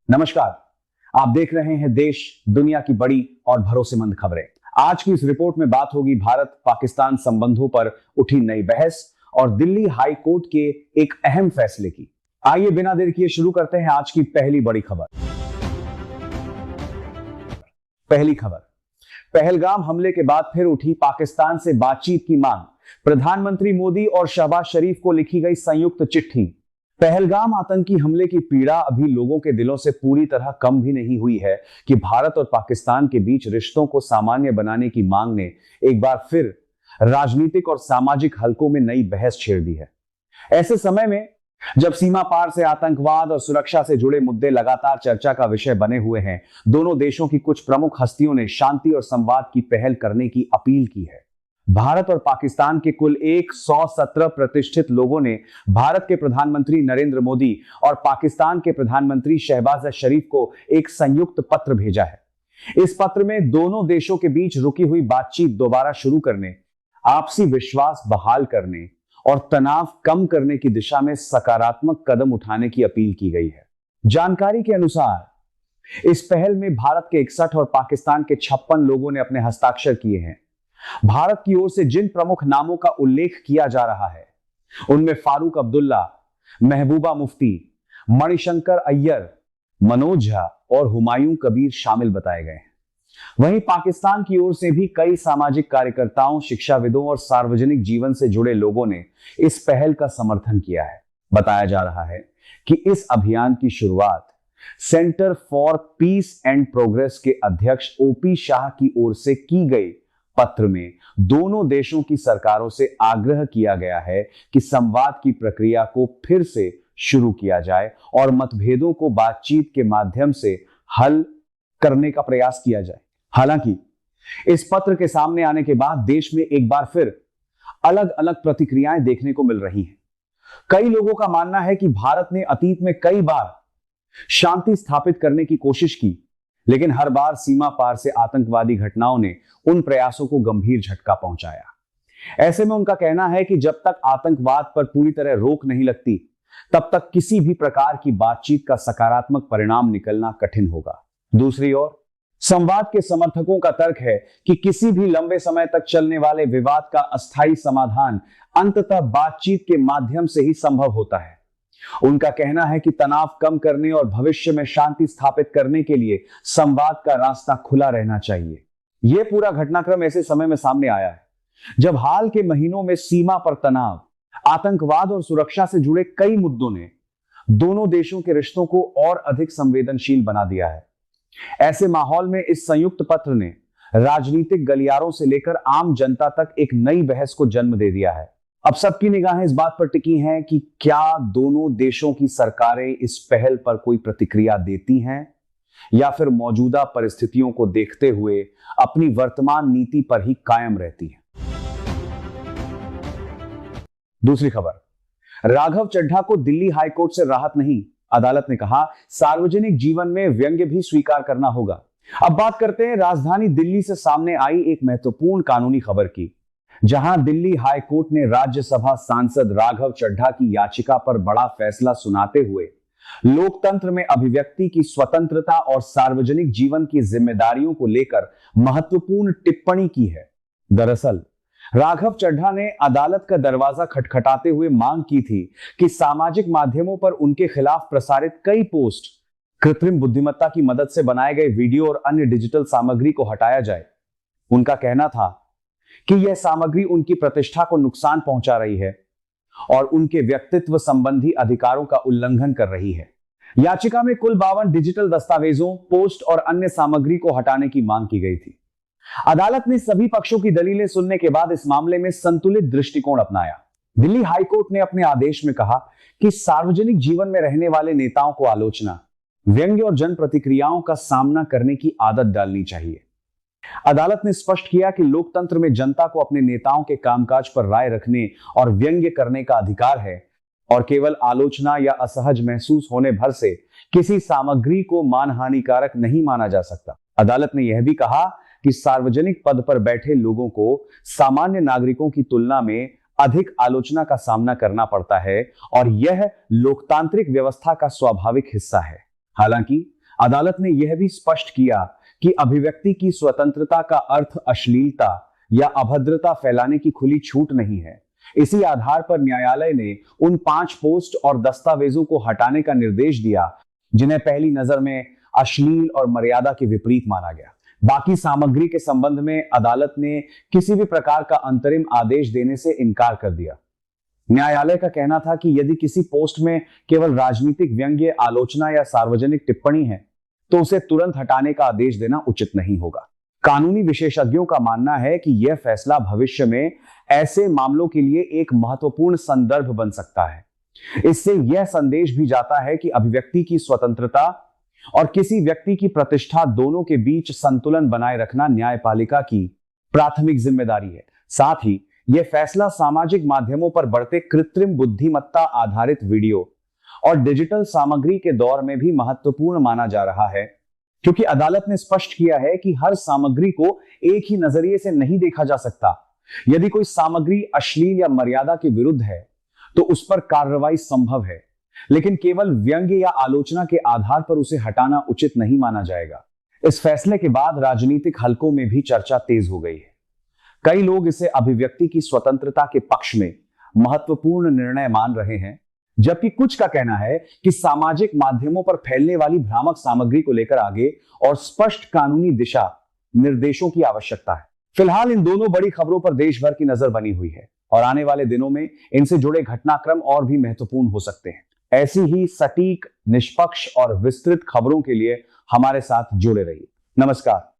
नमस्कार। आप देख रहे हैं देश दुनिया की बड़ी और भरोसेमंद खबरें। आज की इस रिपोर्ट में बात होगी भारत पाकिस्तान संबंधों पर उठी नई बहस और दिल्ली हाई कोर्ट के एक अहम फैसले की। आइए बिना देर किए शुरू करते हैं आज की पहली बड़ी खबर। पहली खबर, पहलगाम हमले के बाद फिर उठी पाकिस्तान से बातचीत की मांग। प्रधानमंत्री मोदी और शहबाज शरीफ को लिखी गई संयुक्त चिट्ठी। पहलगाम आतंकी हमले की पीड़ा अभी लोगों के दिलों से पूरी तरह कम भी नहीं हुई है कि भारत और पाकिस्तान के बीच रिश्तों को सामान्य बनाने की मांग ने एक बार फिर राजनीतिक और सामाजिक हलकों में नई बहस छेड़ दी है। ऐसे समय में जब सीमा पार से आतंकवाद और सुरक्षा से जुड़े मुद्दे लगातार चर्चा का विषय बने हुए हैं, दोनों देशों की कुछ प्रमुख हस्तियों ने शांति और संवाद की पहल करने की अपील की है। भारत और पाकिस्तान के कुल 117 प्रतिष्ठित लोगों ने भारत के प्रधानमंत्री नरेंद्र मोदी और पाकिस्तान के प्रधानमंत्री शहबाज शरीफ को एक संयुक्त पत्र भेजा है। इस पत्र में दोनों देशों के बीच रुकी हुई बातचीत दोबारा शुरू करने, आपसी विश्वास बहाल करने और तनाव कम करने की दिशा में सकारात्मक कदम उठाने की अपील की गई है। जानकारी के अनुसार इस पहल में भारत के 61 और पाकिस्तान के 56 लोगों ने अपने हस्ताक्षर किए हैं। भारत की ओर से जिन प्रमुख नामों का उल्लेख किया जा रहा है उनमें फारूक अब्दुल्ला, महबूबा मुफ्ती, मणिशंकर अय्यर, मनोज झा और हुमायूं कबीर शामिल बताए गए हैं। वहीं पाकिस्तान की ओर से भी कई सामाजिक कार्यकर्ताओं, शिक्षाविदों और सार्वजनिक जीवन से जुड़े लोगों ने इस पहल का समर्थन किया है। बताया जा रहा है कि इस अभियान की शुरुआत centre for piece and progress के अध्यक्ष ओपी शाह की ओर से की गई। पत्र में दोनों देशों की सरकारों से आग्रह किया गया है कि संवाद की प्रक्रिया को फिर से शुरू किया जाए और मतभेदों को बातचीत के माध्यम से हल करने का प्रयास किया जाए। हालांकि इस पत्र के सामने आने के बाद देश में एक बार फिर अलग अलग प्रतिक्रियाएं देखने को मिल रही हैं। कई लोगों का मानना है कि भारत ने अतीत में कई बार शांति स्थापित करने की कोशिश की, लेकिन हर बार सीमा पार से आतंकवादी घटनाओं ने उन प्रयासों को गंभीर झटका पहुंचाया। ऐसे में उनका कहना है कि जब तक आतंकवाद पर पूरी तरह रोक नहीं लगती, तब तक किसी भी प्रकार की बातचीत का सकारात्मक परिणाम निकलना कठिन होगा। दूसरी ओर संवाद के समर्थकों का तर्क है कि किसी भी लंबे समय तक चलने वाले विवाद का अस्थायी समाधान अंततः बातचीत के माध्यम से ही संभव होता है। उनका कहना है कि तनाव कम करने और भविष्य में शांति स्थापित करने के लिए संवाद का रास्ता खुला रहना चाहिए। यह पूरा घटनाक्रम ऐसे समय में सामने आया है जब हाल के महीनों में सीमा पर तनाव, आतंकवाद और सुरक्षा से जुड़े कई मुद्दों ने दोनों देशों के रिश्तों को और अधिक संवेदनशील बना दिया है। ऐसे माहौल में इस संयुक्त पत्र ने राजनीतिक गलियारों से लेकर आम जनता तक एक नई बहस को जन्म दे दिया है। अब सबकी निगाहें इस बात पर टिकी हैं कि क्या दोनों देशों की सरकारें इस पहल पर कोई प्रतिक्रिया देती हैं या फिर मौजूदा परिस्थितियों को देखते हुए अपनी वर्तमान नीति पर ही कायम रहती हैं। दूसरी खबर, राघव चड्ढा को दिल्ली हाईकोर्ट से राहत नहीं। अदालत ने कहा सार्वजनिक जीवन में व्यंग्य भी स्वीकार करना होगा। अब बात करते हैं राजधानी दिल्ली से सामने आई एक महत्वपूर्ण कानूनी खबर की, जहां दिल्ली हाई कोर्ट ने राज्यसभा सांसद राघव चड्ढा की याचिका पर बड़ा फैसला सुनाते हुए लोकतंत्र में अभिव्यक्ति की स्वतंत्रता और सार्वजनिक जीवन की जिम्मेदारियों को लेकर महत्वपूर्ण टिप्पणी की है। दरअसल राघव चड्ढा ने अदालत का दरवाजा खटखटाते हुए मांग की थी कि सामाजिक माध्यमों पर उनके खिलाफ प्रसारित कई पोस्ट कृत्रिम बुद्धिमत्ता की मदद से बनाए गए वीडियो और अन्य डिजिटल सामग्री को हटाया जाए। उनका कहना था कि यह सामग्री उनकी प्रतिष्ठा को नुकसान पहुंचा रही है और उनके व्यक्तित्व संबंधी अधिकारों का उल्लंघन कर रही है। याचिका में कुल 52 डिजिटल दस्तावेजों, पोस्ट और अन्य सामग्री को हटाने की मांग की गई थी। अदालत ने सभी पक्षों की दलीलें सुनने के बाद इस मामले में संतुलित दृष्टिकोण अपनाया। दिल्ली हाईकोर्ट ने अपने आदेश में कहा कि सार्वजनिक जीवन में रहने वाले नेताओं को आलोचना, व्यंग्य और जन प्रतिक्रियाओं का सामना करने की आदत डालनी चाहिए। अदालत ने स्पष्ट किया कि लोकतंत्र में जनता को अपने नेताओं के कामकाज पर राय रखने और व्यंग्य करने का अधिकार है और केवल आलोचना या असहज महसूस होने भर से किसी सामग्री को मानहानिकारक नहीं माना जा सकता। अदालत ने यह भी कहा कि सार्वजनिक पद पर बैठे लोगों को सामान्य नागरिकों की तुलना में अधिक आलोचना का सामना करना पड़ता है और यह लोकतांत्रिक व्यवस्था का स्वाभाविक हिस्सा है। हालांकि अदालत ने यह भी स्पष्ट किया कि अभिव्यक्ति की स्वतंत्रता का अर्थ अश्लीलता या अभद्रता फैलाने की खुली छूट नहीं है। इसी आधार पर न्यायालय ने उन 5 पोस्ट और दस्तावेजों को हटाने का निर्देश दिया जिन्हें पहली नजर में अश्लील और मर्यादा के विपरीत माना गया। बाकी सामग्री के संबंध में अदालत ने किसी भी प्रकार का अंतरिम आदेश देने से इनकार कर दिया। न्यायालय का कहना था कि यदि किसी पोस्ट में केवल राजनीतिक व्यंग्य, आलोचना या सार्वजनिक टिप्पणी है तो उसे तुरंत हटाने का आदेश देना उचित नहीं होगा। कानूनी विशेषज्ञों का मानना है कि यह फैसला भविष्य में ऐसे मामलों के लिए एक महत्वपूर्ण संदर्भ बन सकता है। इससे यह संदेश भी जाता है कि अभिव्यक्ति की स्वतंत्रता और किसी व्यक्ति की प्रतिष्ठा दोनों के बीच संतुलन बनाए रखना न्यायपालिका की प्राथमिक जिम्मेदारी है। साथ ही यह फैसला सामाजिक माध्यमों पर बढ़ते कृत्रिम बुद्धिमत्ता आधारित वीडियो और डिजिटल सामग्री के दौर में भी महत्वपूर्ण माना जा रहा है, क्योंकि अदालत ने स्पष्ट किया है कि हर सामग्री को एक ही नजरिए से नहीं देखा जा सकता। यदि कोई सामग्री अश्लील या मर्यादा के विरुद्ध है तो उस पर कार्रवाई संभव है, लेकिन केवल व्यंग्य या आलोचना के आधार पर उसे हटाना उचित नहीं माना जाएगा। इस फैसले के बाद राजनीतिक हलकों में भी चर्चा तेज हो गई है। कई लोग इसे अभिव्यक्ति की स्वतंत्रता के पक्ष में महत्वपूर्ण निर्णय मान रहे हैं, जबकि कुछ का कहना है कि सामाजिक माध्यमों पर फैलने वाली भ्रामक सामग्री को लेकर आगे और स्पष्ट कानूनी दिशा निर्देशों की आवश्यकता है। फिलहाल इन दोनों बड़ी खबरों पर देश भर की नजर बनी हुई है और आने वाले दिनों में इनसे जुड़े घटनाक्रम और भी महत्वपूर्ण हो सकते हैं। ऐसी ही सटीक, निष्पक्ष और विस्तृत खबरों के लिए हमारे साथ जुड़े रहिए। नमस्कार।